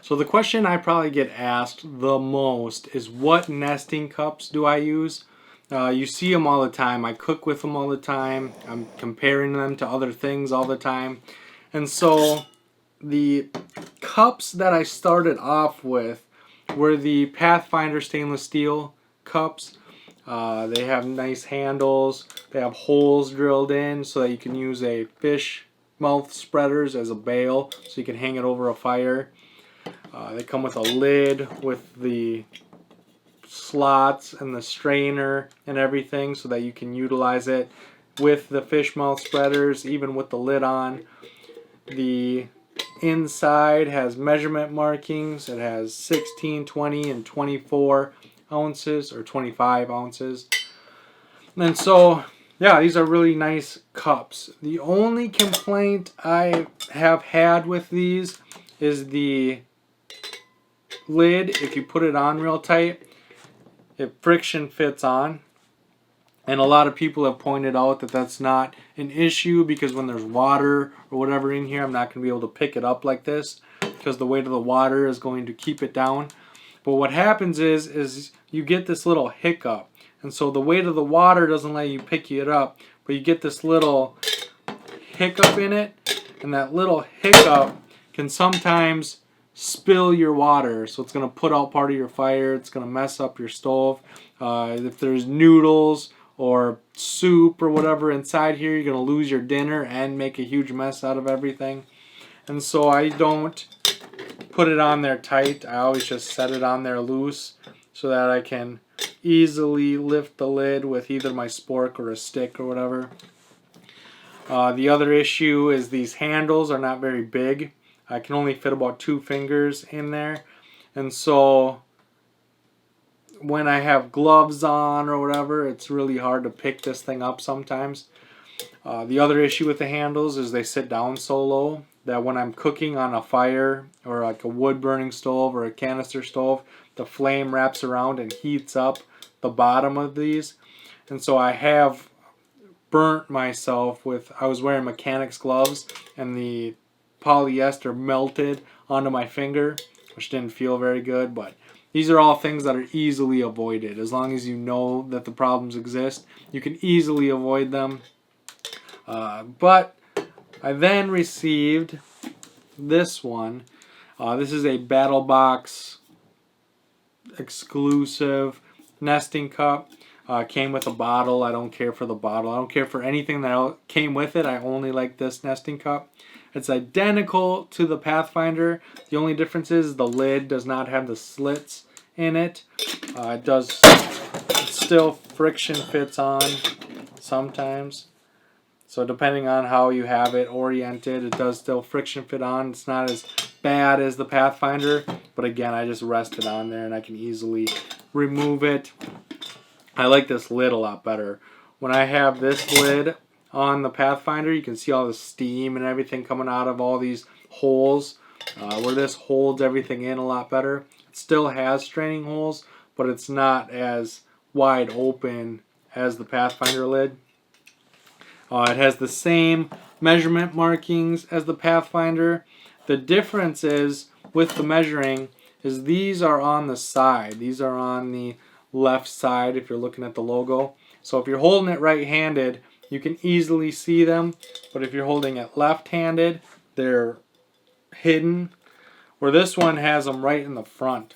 So the question I probably get asked the most is, what nesting cups do I use? You see them all the time. I cook with them all the time. I'm comparing them to other things all the time. And so the cups that I started off with were the Pathfinder stainless steel cups. They have nice handles. They have holes drilled in so that you can use a fish mouth spreaders as a bail, so you can hang it over a fire. They come with a lid with the slots and the strainer and everything so that you can utilize it with the fish mouth spreaders, even with the lid on. The inside has measurement markings. It has 16, 20, and 24 ounces or 25 ounces. And so, yeah, these are really nice cups. The only complaint I have had with these is the lid. If you put it on real tight, it friction fits on. And a lot of people have pointed out that that's not an issue, because when there's water or whatever in here, I'm not going to be able to pick it up like this because the weight of the water is going to keep it down. But what happens is you get this little hiccup. And so the weight of the water doesn't let you pick it up, but you get this little hiccup in it. And that little hiccup can sometimes spill your water, so it's going to put out part of your fire. It's going to mess up your stove. If there's noodles or soup or whatever inside here, you're going to lose your dinner and make a huge mess out of everything. And so I don't put it on there tight. I always just set it on there loose so that I can easily lift the lid with either my spork or a stick or whatever. The other issue is these handles are not very big. I can only fit about 2 fingers in there. And so when I have gloves on or whatever, it's really hard to pick this thing up sometimes. The other issue with the handles is they sit down so low that when I'm cooking on a fire or like a wood burning stove or a canister stove, the flame wraps around and heats up the bottom of these. And so I have burnt myself with, I was wearing mechanics gloves and the polyester melted onto my finger, which didn't feel very good. But these are all things that are easily avoided. As long as you know that the problems exist, you can easily avoid them. But I then received this one. This is a Battle Box exclusive nesting cup. Came with a bottle. I don't care for the bottle. I don't care for anything that came with it. I only like this nesting cup. It's identical to the Pathfinder. The only difference is the lid does not have the slits in it. It still friction fits on sometimes. So depending on how you have it oriented, it does still friction fit on. It's not as bad as the Pathfinder, but again, I just rest it on there and I can easily remove it. I like this lid a lot better. When I have this lid on the Pathfinder, you can see all the steam and everything coming out of all these holes, where this holds everything in a lot better. It still has straining holes, but it's not as wide open as the Pathfinder lid. It has the same measurement markings as the Pathfinder. The difference is with the measuring is these are on the side. These are on the left side if you're looking at the logo. So if you're holding it right-handed, you can easily see them, but if you're holding it left-handed, they're hidden. Where this one has them right in the front.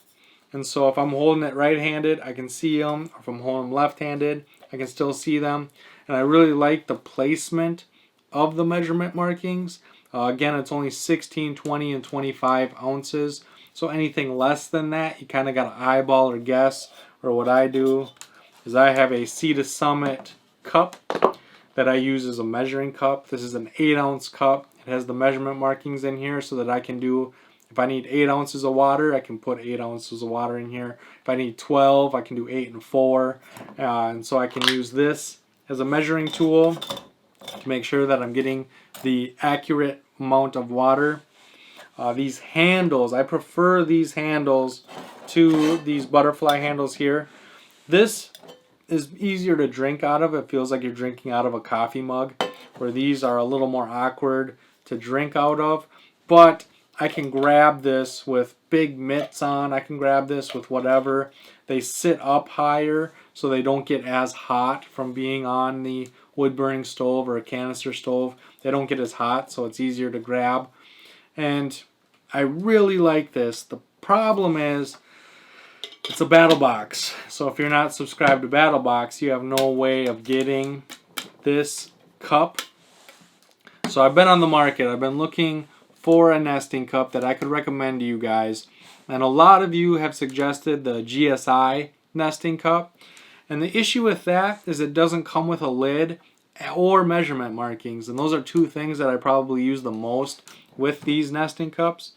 And so if I'm holding it right-handed, I can see them. If I'm holding them left-handed, I can still see them. And I really like the placement of the measurement markings. Again, it's only 16, 20, and 25 ounces. So anything less than that, you kind of got to eyeball or guess. Or what I do is I have a Sea to Summit cup that I use as a measuring cup. This is an 8-ounce cup. It has the measurement markings in here so that I can do, if I need 8 ounces of water, I can put 8 ounces of water in here. If I need 12, I can do 8 and 4. And so I can use this as a measuring tool to make sure that I'm getting the accurate amount of water. These handles, I prefer these handles to these butterfly handles here. This is easier to drink out of. It feels like you're drinking out of a coffee mug, where these are a little more awkward to drink out of. But I can grab this with big mitts on. I can grab this with whatever. They sit up higher so they don't get as hot from being on the wood burning stove or a canister stove. They don't get as hot, so it's easier to grab. And I really like this. The problem is it's a battle box. So if you're not subscribed to Battle Box, you have no way of getting this cup. So I've been on the market. I've been looking for a nesting cup that I could recommend to you guys. And a lot of you have suggested the GSI nesting cup. And the issue with that is it doesn't come with a lid or measurement markings. And those are two things that I probably use the most with these nesting cups.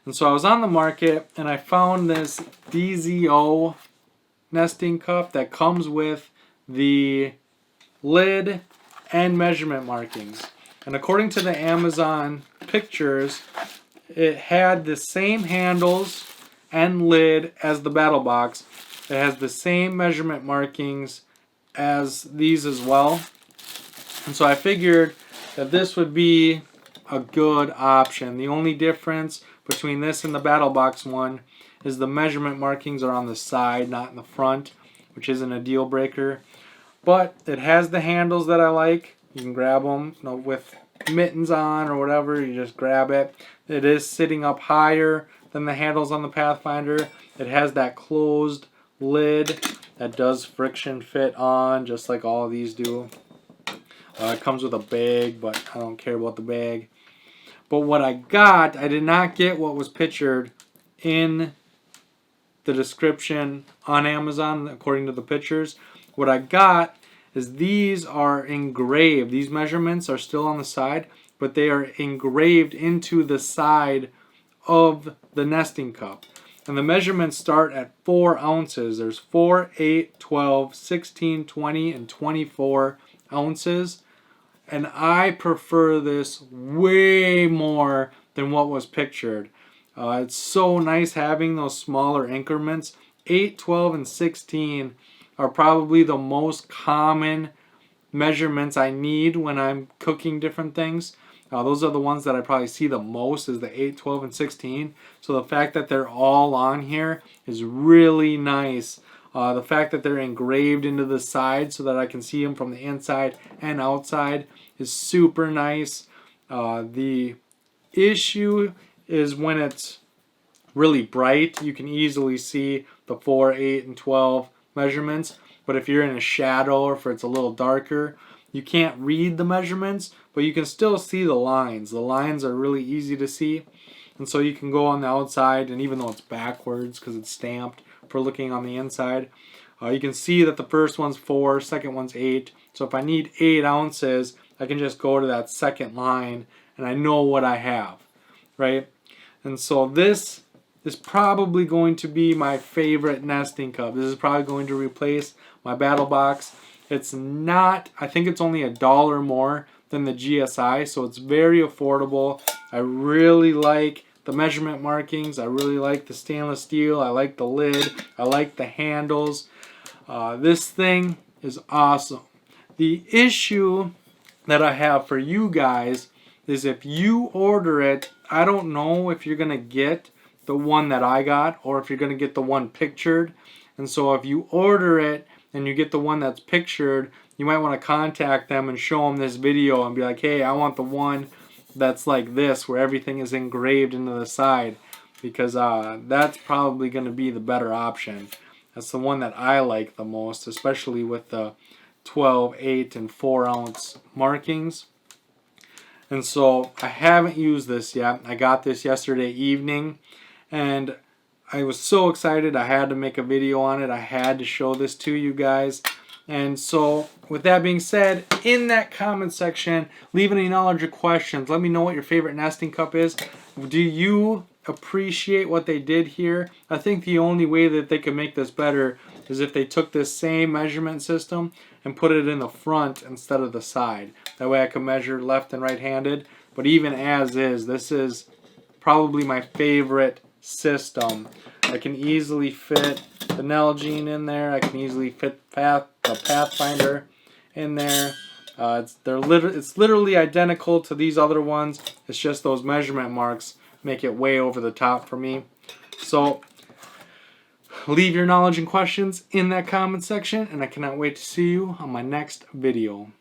And so I was on the market and I found this DZO nesting cup that comes with the lid and measurement markings. And according to the Amazon pictures, it had the same handles and lid as the battle box. It has the same measurement markings as these as well. And so I figured that this would be a good option. The only difference between this and the battle box one is the measurement markings are on the side, not in the front, which isn't a deal breaker. But it has the handles that I like. You can grab them, with mittens on or whatever. You just grab it. It is sitting up higher than the handles on the Pathfinder. It has that closed lid that does friction fit on, just like all of these do. It comes with a bag, but I don't care about the bag. But what I got, I did not get what was pictured in the description on Amazon according to the pictures. What I got is these are engraved. These measurements are still on the side, but they are engraved into the side of the nesting cup. And the measurements start at 4 ounces. There's 4, 8, 12, 16, 20, and 24 ounces. And I prefer this way more than what was pictured. It's so nice having those smaller increments. 8, 12, and 16 are probably the most common measurements I need when I'm cooking different things. Those are the ones that I probably see the most, is the 8, 12, and 16. So the fact that they're all on here is really nice. The fact that they're engraved into the side so that I can see them from the inside and outside is super nice. The issue is when it's really bright, you can easily see the 4, 8, and 12 measurements. But if you're in a shadow or if it's a little darker, you can't read the measurements, but you can still see the lines. The lines are really easy to see. And so you can go on the outside, and even though it's backwards because it's stamped for looking on the inside, you can see that the first one's 4, second one's 8. So if I need 8 ounces, I can just go to that second line and I know what I have, right? And so this is probably going to be my favorite nesting cup. This is probably going to replace my battle box. It's not, I think it's only $1 more than the GSI, so it's very affordable. I really like the measurement markings. I really like the stainless steel. I like the lid. I like the handles. This thing is awesome. The issue that I have for you guys is if you order it, I don't know if you're going to get the one that I got or if you're going to get the one pictured. And so if you order it and you get the one that's pictured, you might want to contact them and show them this video and be like, hey, I want the one that's like this, where everything is engraved into the side, because that's probably going to be the better option. That's the one that I like the most, especially with the 12, 8, and 4 ounce markings. And so I haven't used this yet. I got this yesterday evening and I was so excited I had to make a video on it. I had to show this to you guys. And so with that being said, in that comment section, leave any knowledge or questions. Let me know what your favorite nesting cup is. Do you appreciate what they did here? I think the only way that they could make this better is if they took this same measurement system and put it in the front instead of the side. That way I can measure left and right handed. But even as is, this is probably my favorite system. I can easily fit the Nalgene in there. I can easily fit the Pathfinder in there. It's literally identical to these other ones. It's just those measurement marks make it way over the top for me. So leave your knowledge and questions in that comment section, and I cannot wait to see you on my next video.